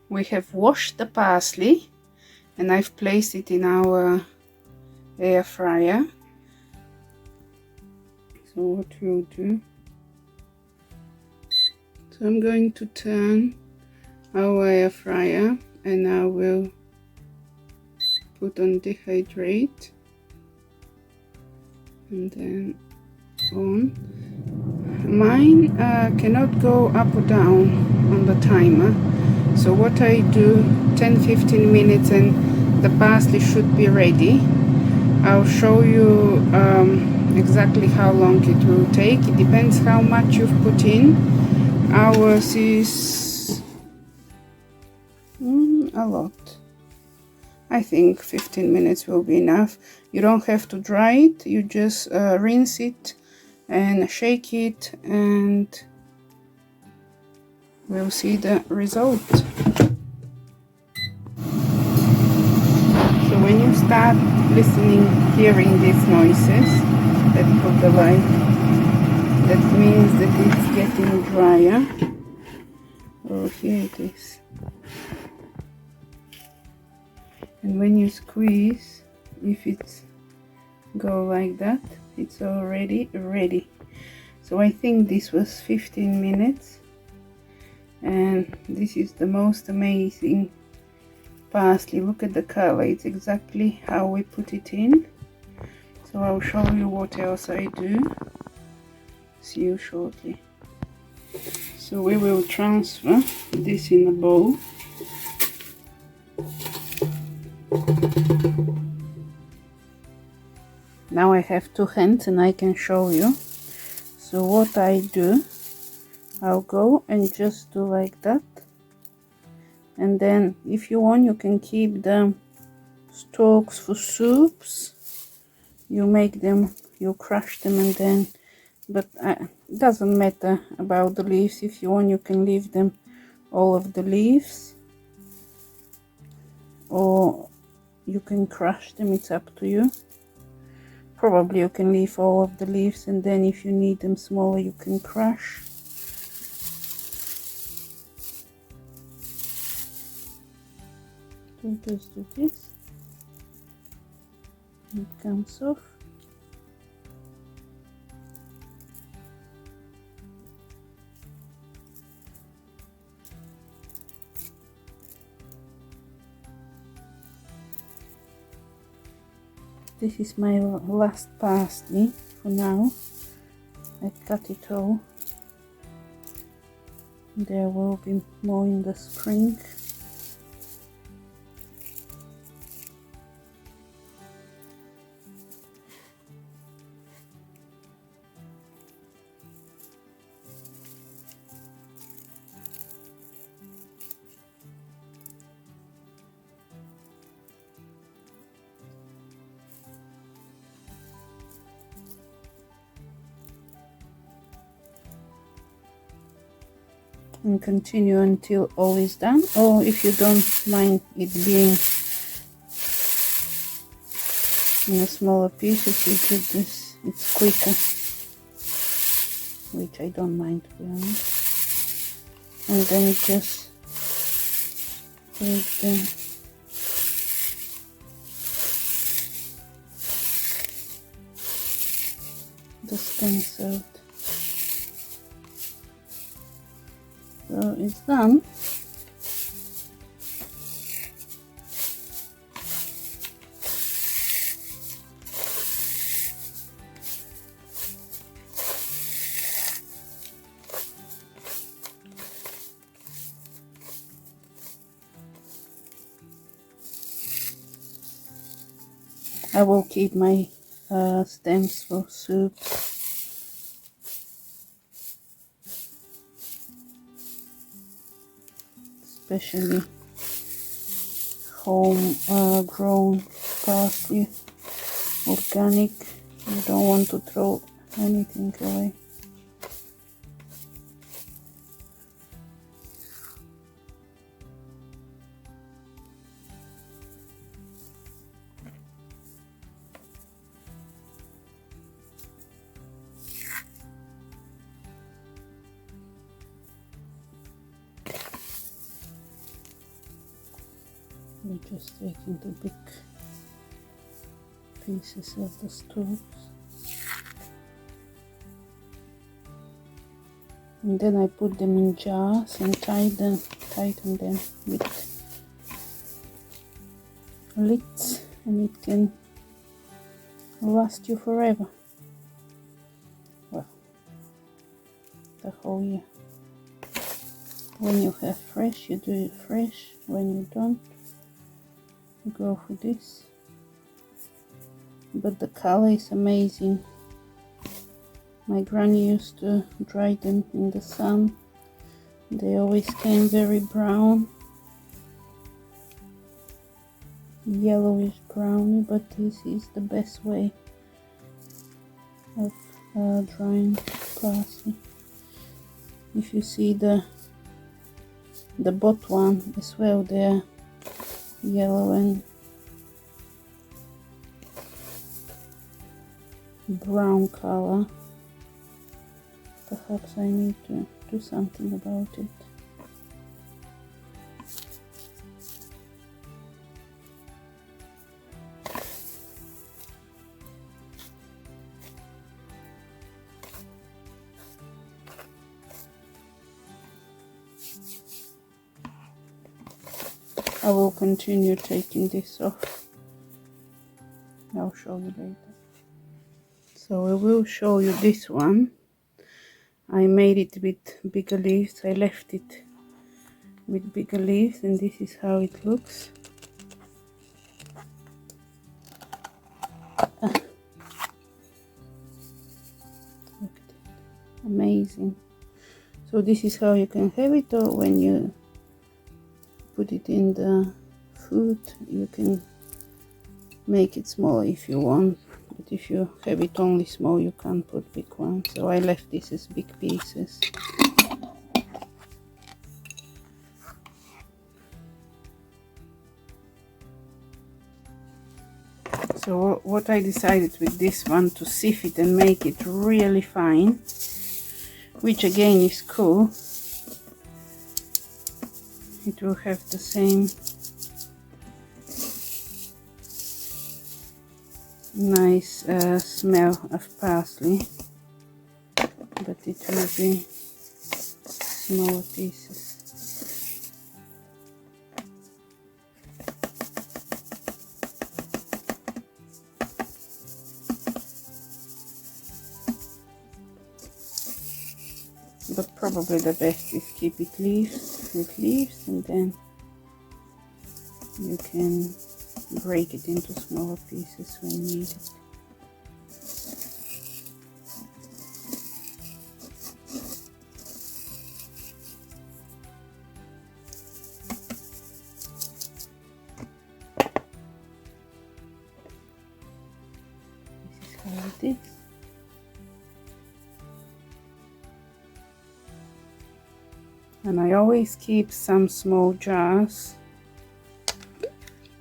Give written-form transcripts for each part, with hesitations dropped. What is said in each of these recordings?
We have washed the parsley and I've placed it in our air fryer. So what we'll do, so I'm going to turn our air fryer and I will put on dehydrate and then on. Mine cannot go up or down on the timer, so what I do, 10-15 minutes and the parsley should be ready. I'll show you exactly how long it will take. It depends how much you've put in. Ours is a lot. I think 15 minutes will be enough. You don't have to dry it, you just rinse it and shake it and we'll see the result. So when you start listening, hearing these noises, let's put the light, that means that it's getting drier. Oh, here it is. And when you squeeze, if it's go like that, it's already ready. So I think this was 15 minutes and this is the most amazing parsley. Look at the color, it's exactly how we put it in. So I'll show you what else I do. See you shortly. So we will transfer this in a bowl. Now I have two hands and I can show you. So what I do, I'll go and just do like that. And then if you want, you can keep the stalks for soups. You make them, you crush them and then, but it doesn't matter about the leaves. If you want, you can leave them, all of the leaves, or you can crush them, it's up to you. Probably you can leave all of the leaves and then if you need them smaller you can crush. So just do this, it comes off. This is my last parsley for now. I cut it all. There will be more in the spring. And continue until all is done, or if you don't mind it being in a smaller pieces, you do this, it's quicker, which I don't mind, to be honest. And then just take the stems out. So it's done. I will keep my stems for soup. Especially home grown parsley, organic. You don't want to throw anything away. I'm just taking the big pieces of the stalks. And then I put them in jars and tighten them with lids, and it can last you forever. Well, the whole year. When you have fresh, you do it fresh. When you don't, you go for this. But the color is amazing. My granny used to dry them in the sun. They always came very brown, yellowish browny, but this is the best way of drying parsley. If you see the bot one as well, they're yellow and brown color. Perhaps I need to do something about it. I will continue taking this off. I'll show you later. So I will show you this one. I made it with bigger leaves. I left it with bigger leaves, and this is how it looks. Look at it. Amazing. So this is how you can have it, or when you put it in the food, you can make it small if you want. But if you have it only small, you can't put big ones. So I left this as big pieces. So what I decided with this one, to sieve it and make it really fine, which again is cool. It will have the same nice smell of parsley, but it will be smaller pieces. But probably the best is keep it with leaves, and then you can break it into smaller pieces when needed. This is how it is. And I always keep some small jars,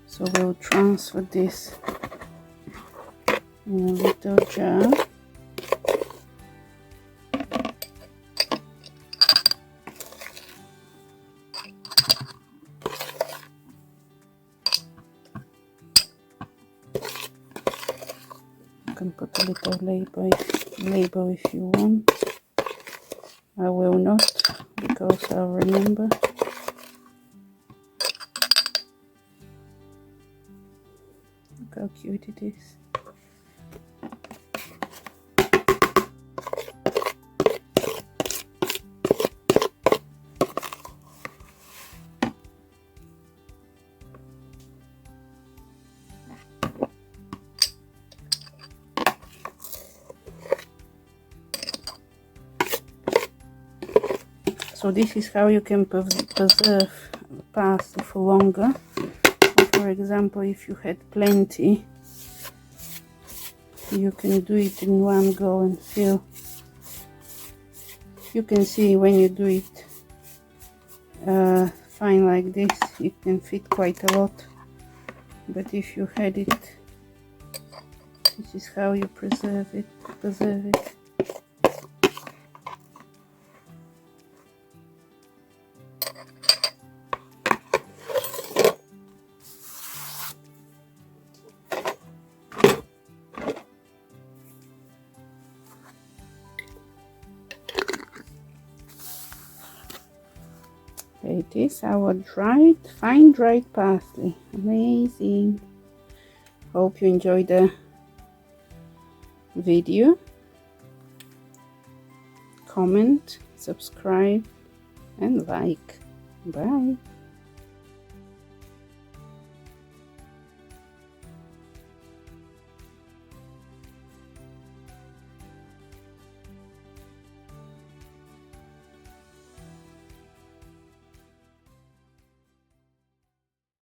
so we'll transfer this in a little jar. You can put a little label if you want. I will not, because I'll remember. Look how cute it is. So this is how you can preserve parsley for longer. For example, if you had plenty, you can do it in one go and fill. You can see when you do it fine like this, it can fit quite a lot. But if you had it, this is how you preserve it. it is our dried, fine dried parsley. Amazing. Hope you enjoyed the video. Comment, subscribe and like. Bye.